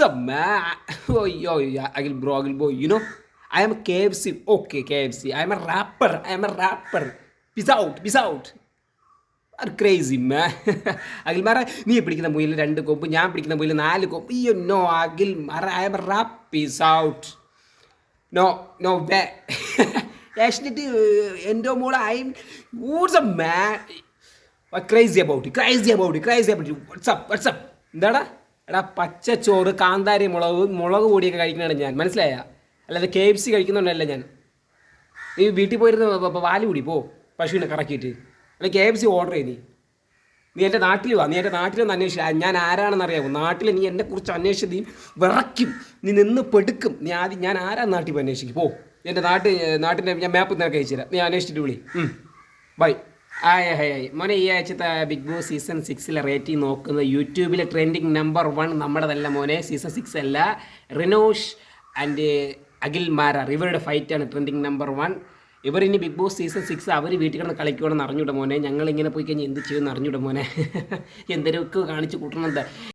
What's up, man? Oh, yo, yeah, Agil bro, Agil boy. You know, I am a KFC. Okay, KFC. I am a rapper. I am a rapper. Peace out. Peace out. Are crazy, man. Agil Mara, നീ പിടിക്കുന്ന മുയില് 2 കൊമ്പ്, ഞാൻ പിടിക്കുന്ന മുയില് 4 കൊമ്പ്. You know, Agil Mara, I am a rap. Peace out. No, no way. Actually, എൻ്റെ മോളെ I'm. What's up, man? Crazy about it. Crazy about it. Crazy about it. What's up? What's up? എന്താടാ? എടാ പച്ചച്ചോറ് കാന്താരി മുളക് പൊടിയൊക്കെ കഴിക്കുന്നതാണ് ഞാൻ, മനസ്സിലായ? അല്ലാതെ KFC കഴിക്കുന്നുണ്ടല്ല ഞാൻ. നീ വീട്ടിൽ പോയിരുന്ന പാല് കുടി പോ, പശുവിനെ കറക്കിയിട്ട്. അല്ലെങ്കിൽ KFC ഓർഡർ ചെയ്ത് നീ എൻ്റെ നാട്ടിൽ വാ. നീ എൻ്റെ നാട്ടിലൊന്ന് അന്വേഷിച്ച ഞാൻ ആരാണെന്ന് അറിയാമോ? നാട്ടിൽ നീ എന്നെക്കുറിച്ച് അന്വേഷിച്ച് നീ വിറയ്ക്കും, നീ നിന്ന് പെടുക്കും. നീ ആദ്യം ഞാൻ ആരാന്ന് നാട്ടിൽ പോയി അന്വേഷിക്കും. പോ, എൻ്റെ നാട്ടിൻ്റെ ഞാൻ മാപ്പ് നിനക്ക് അയച്ചു തരാം. നീ അന്വേഷിച്ചിട്ട് വിളി. ബൈ. ഹായ് മോനെ, ഈ ആഴ്ചത്തെ ബിഗ് ബോസ് സീസൺ 6 റേറ്റിംഗ് നോക്കുന്നത് യൂട്യൂബിലെ ട്രെൻഡിങ് നമ്പർ 1 നമ്മുടെതല്ല മോനെ. സീസൺ 6 അല്ല, റിനോഷ് ആൻഡ് അഖിൽ മാരാർ ഇവരുടെ ഫൈറ്റാണ് ട്രെൻഡിങ് നമ്പർ 1. ഇവരിനി ബിഗ് ബോസ് സീസൺ 6 അവർ വീട്ടിൽ കിടന്ന് കളിക്കുവാണെന്ന് അറിഞ്ഞൂടെ മോനെ. ഞങ്ങളിങ്ങനെ പോയി കഴിഞ്ഞാൽ എന്ത് ചെയ്യുമെന്ന് അറിഞ്ഞൂടെ മോനെ. എന്തൊക്കെ കാണിച്ച് കൂട്ടണം.